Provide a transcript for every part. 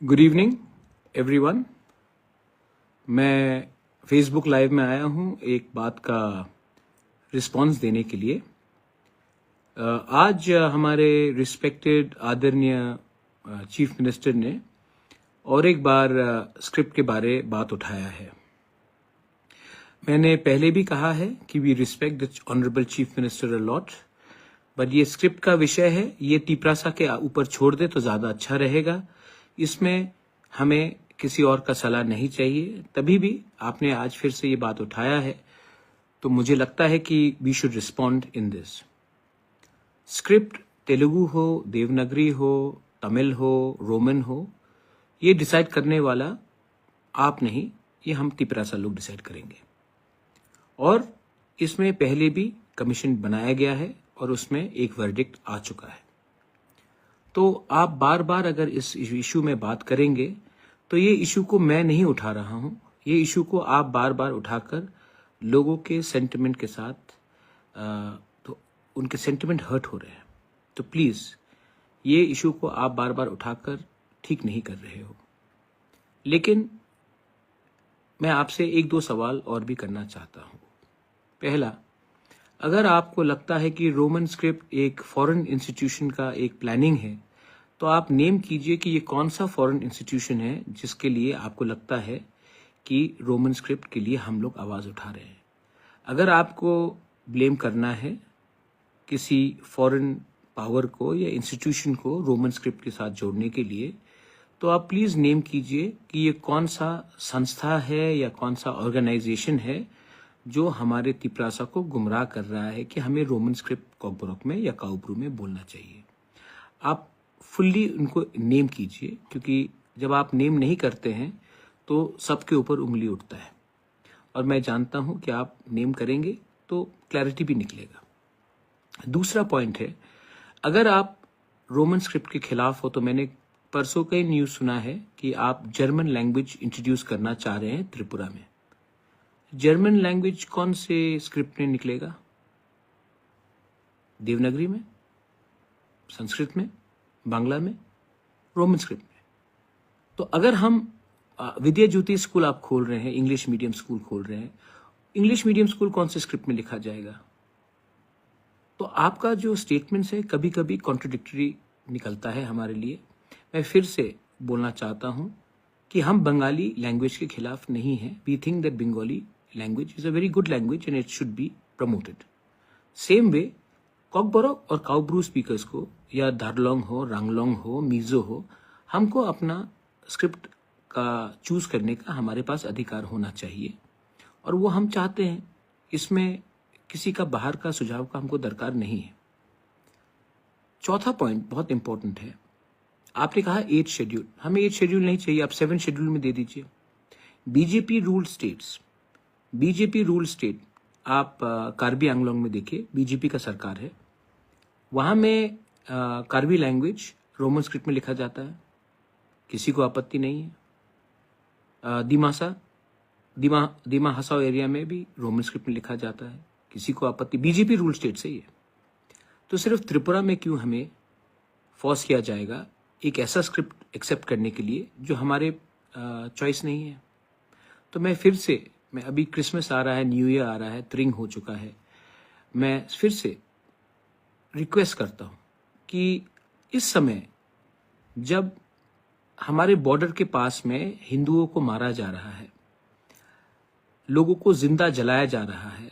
Good evening everyone. मैं Facebook live में आया हूं एक बात का रिस्पांस देने के लिए। आज हमारे रिस्पेक्टेड आदरणीय चीफ मिनिस्टर ने और एक बार स्क्रिप्ट के बारे बात उठाया है। मैंने पहले भी कहा है कि we respect the honourable chief minister a lot, but ये स्क्रिप्ट का विषय है, ये टिप्रासा के ऊपर छोड़ दे तो ज़्यादा अच्छा रहेगा। इसमें हमें किसी और का सलाह नहीं चाहिए। तभी भी आपने आज फिर से ये बात उठाया है तो मुझे लगता है कि we should respond in this. Script Telugu हो, देवनागरी हो, तमिल हो, रोमन हो, ये डिसाइड करने वाला आप नहीं, ये हम टिप्रासा लोग डिसाइड करेंगे। और इसमें पहले भी कमीशन बनाया गया है और उसमें एक वर्डिक्ट आ चुका है। तो आप बार बार अगर इस इशू में बात करेंगे तो ये इशू को मैं नहीं उठा रहा हूं, ये इशू को आप बार बार उठाकर लोगों के सेंटिमेंट के साथ तो उनके सेंटिमेंट हर्ट हो रहे हैं। तो प्लीज ये इशू को आप बार बार उठाकर ठीक नहीं कर रहे हो। लेकिन मैं आपसे एक दो सवाल और भी करना चाहता हूं। पहला, अगर आपको लगता है कि रोमन स्क्रिप्ट एक फॉरेन इंस्टीट्यूशन का एक प्लानिंग है तो आप नेम कीजिए कि ये कौन सा फॉरेन इंस्टीट्यूशन है जिसके लिए आपको लगता है कि रोमन स्क्रिप्ट के लिए हम लोग आवाज़ उठा रहे हैं। अगर आपको ब्लेम करना है किसी फॉरेन पावर को या इंस्टीट्यूशन को रोमन स्क्रिप्ट के साथ जोड़ने के लिए, तो आप प्लीज़ नेम कीजिए कि ये कौन सा संस्था है या कौन सा ऑर्गेनाइजेशन है जो हमारे टिप्रासा को गुमराह कर रहा है कि हमें रोमन स्क्रिप्ट कॉकबोरोक में या काउब्रू में बोलना चाहिए। आप फुल्ली उनको नेम कीजिए, क्योंकि जब आप नेम नहीं करते हैं तो सबके ऊपर उंगली उठता है। और मैं जानता हूं कि आप नेम करेंगे तो क्लैरिटी भी निकलेगा। दूसरा पॉइंट है, अगर आप रोमन स्क्रिप्ट के खिलाफ हो तो मैंने परसों कई न्यूज़ सुना है कि आप जर्मन लैंग्वेज इंट्रोड्यूस करना चाह रहे हैं त्रिपुरा में। जर्मन लैंग्वेज कौन से स्क्रिप्ट में निकलेगा? देवनागरी में, संस्कृत में, बांग्ला में, रोमन स्क्रिप्ट में। तो अगर हम विद्या ज्योति स्कूल आप खोल रहे हैं, इंग्लिश मीडियम स्कूल खोल रहे हैं, इंग्लिश मीडियम स्कूल कौन से स्क्रिप्ट में लिखा जाएगा? तो आपका जो स्टेटमेंट्स है कभी कभी कॉन्ट्रडिक्टरी निकलता है हमारे लिए। मैं फिर से बोलना चाहता हूं कि हम बंगाली लैंग्वेज के खिलाफ नहीं हैं। We think that Bengali language is a very good language and it should be promoted. Same way Kokborok और काउब्रू स्पीकर्स को, या दार्लोंग हो, रांगलोंग हो, मीजो हो, हमको अपना स्क्रिप्ट का चूज करने का हमारे पास अधिकार होना चाहिए और वो हम चाहते हैं। इसमें किसी का बाहर का सुझाव का हमको दरकार नहीं है। चौथा पॉइंट बहुत इंपॉर्टेंट है। आपने कहा 8 शेड्यूल, हमें 8 शेड्यूल नहीं चाहिए, आप 7 शेड्यूल में दे दीजिए। BJP rule states, BJP rule state आप कार्बी आंगलोंग में देखिए, बीजेपी का सरकार है, वहां में कार्बी लैंग्वेज रोमन स्क्रिप्ट में लिखा जाता है, किसी को आपत्ति नहीं है। दिमा हसाओ एरिया में भी रोमन स्क्रिप्ट में लिखा जाता है, किसी को आपत्ति, बीजेपी रूल स्टेट से ही है। तो सिर्फ त्रिपुरा में क्यों हमें फोर्स किया जाएगा एक ऐसा स्क्रिप्ट एक्सेप्ट करने के लिए जो हमारे चॉइस नहीं है? तो मैं फिर से, मैं अभी क्रिसमस आ रहा है, न्यू ईयर आ रहा है, त्रिंग हो चुका है, मैं फिर से रिक्वेस्ट करता हूं कि इस समय जब हमारे बॉर्डर के पास में हिंदुओं को मारा जा रहा है, लोगों को जिंदा जलाया जा रहा है,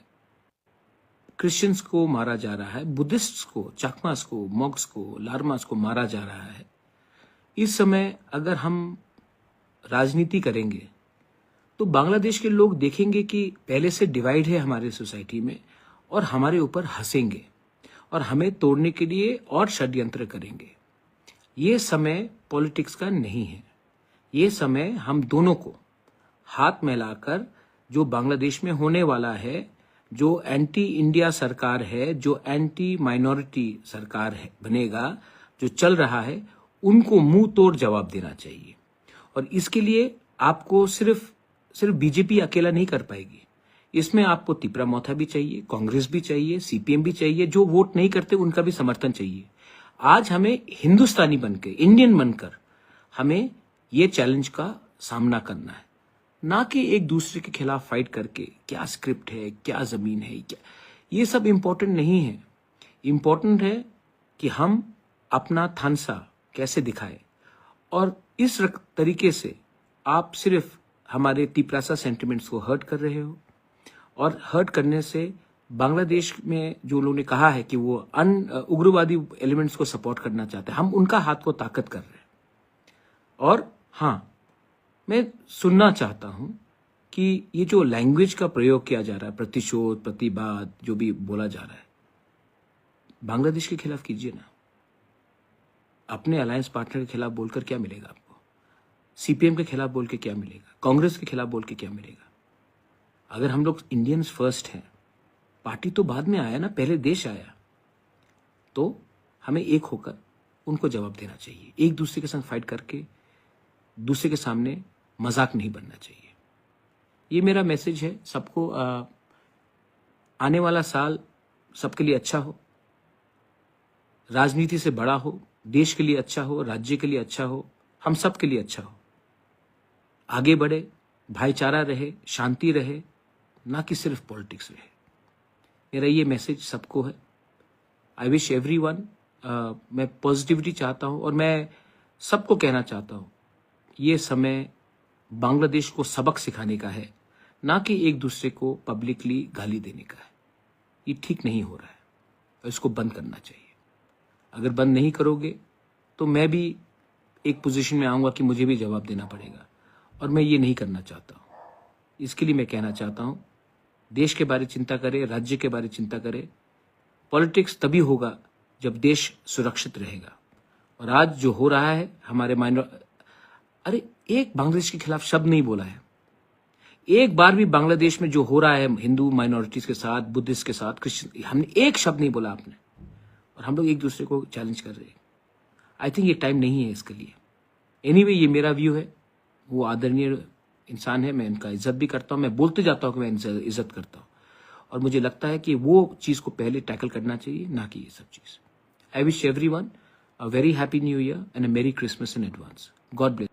क्रिश्चियंस को मारा जा रहा है, बुद्धिस्ट्स को, चाकमास को, मॉक्स को, लारमास को मारा जा रहा है, इस समय अगर हम राजनीति करेंगे तो बांग्लादेश के लोग देखेंगे कि पहले से डिवाइड है हमारे सोसाइटी में और हमारे ऊपर हंसेंगे और हमें तोड़ने के लिए और षड्यंत्र करेंगे। ये समय पॉलिटिक्स का नहीं है। ये समय हम दोनों को हाथ मिलाकर, जो बांग्लादेश में होने वाला है, जो एंटी इंडिया सरकार है, जो एंटी माइनॉरिटी सरकार है बनेगा, जो चल रहा है, उनको मुंह तोड़ जवाब देना चाहिए। और इसके लिए आपको सिर्फ बीजेपी अकेला नहीं कर पाएगी। इसमें आपको तिपरा मोथा भी चाहिए, कांग्रेस भी चाहिए, सीपीएम भी चाहिए, जो वोट नहीं करते उनका भी समर्थन चाहिए। आज हमें हिंदुस्तानी बनकर, इंडियन बनकर हमें ये चैलेंज का सामना करना है, ना कि एक दूसरे के खिलाफ फाइट करके क्या स्क्रिप्ट है, क्या जमीन है, क्या, ये सब इम्पोर्टेंट नहीं है। इम्पोर्टेंट है कि हम अपना थानसा कैसे दिखाए, और इस तरीके से आप सिर्फ हमारे तिपरासा सेंटिमेंट्स को हर्ट कर रहे हो, और हर्ट करने से बांग्लादेश में जो लोगों ने कहा है कि वो उग्रवादी एलिमेंट्स को सपोर्ट करना चाहते हैं, हम उनका हाथ को ताकत कर रहे हैं। और हाँ, मैं सुनना चाहता हूं कि ये जो लैंग्वेज का प्रयोग किया जा रहा है, प्रतिशोध, प्रतिवाद, जो भी बोला जा रहा है, बांग्लादेश के खिलाफ कीजिए ना। अपने अलायंस पार्टनर के खिलाफ बोलकर क्या मिलेगा आपको? सीपीएम के खिलाफ बोल के क्या मिलेगा? कांग्रेस के खिलाफ बोल के क्या मिलेगा? अगर हम लोग इंडियंस फर्स्ट हैं, पार्टी तो बाद में आया ना, पहले देश आया, तो हमें एक होकर उनको जवाब देना चाहिए। एक दूसरे के संग फाइट करके दूसरे के सामने मजाक नहीं बनना चाहिए। ये मेरा मैसेज है सबको। आने वाला साल सबके लिए अच्छा हो, राजनीति से बड़ा हो, देश के लिए अच्छा हो, राज्य के लिए अच्छा हो, हम सब के लिए अच्छा हो। आगे बढ़े, भाईचारा रहे, शांति रहे, ना कि सिर्फ पॉलिटिक्स रहे। मेरा ये मैसेज सबको है। आई विश एवरीवन, मैं पॉजिटिविटी चाहता हूं, और मैं सबको कहना चाहता हूं, ये समय बांग्लादेश को सबक सिखाने का है, ना कि एक दूसरे को पब्लिकली गाली देने का है। ये ठीक नहीं हो रहा है, और इसको बंद करना चाहिए। अगर बंद नहीं करोगे तो मैं भी एक पोजीशन में आऊंगा कि मुझे भी जवाब देना पड़ेगा, और मैं ये नहीं करना चाहता हूं। इसके लिए मैं कहना चाहता हूं, देश के बारे में चिंता करें, राज्य के बारे में चिंता करें। पॉलिटिक्स तभी होगा जब देश सुरक्षित रहेगा। और आज जो हो रहा है हमारे अरे एक बांग्लादेश के खिलाफ शब्द नहीं बोला है। एक बार भी बांग्लादेश में जो हो रहा है हिंदू माइनॉरिटीज के साथ, बुद्धिस्ट के साथ, क्रिश्चियन, हमने एक शब्द नहीं बोला आपने, और हम लोग एक दूसरे को चैलेंज कर रहे हैं। आई थिंक ये टाइम नहीं है इसके लिए। एनीवे, ये मेरा व्यू है। वो आदरणीय इंसान है, मैं इनका इज्जत भी करता हूं, मैं बोलते जाता हूं कि मैं इनसे इज्जत करता हूं, और मुझे लगता है कि वो चीज को पहले टैकल करना चाहिए, ना कि ये सब चीज। I wish everyone a very happy new year and अ मेरी Christmas in advance. God bless.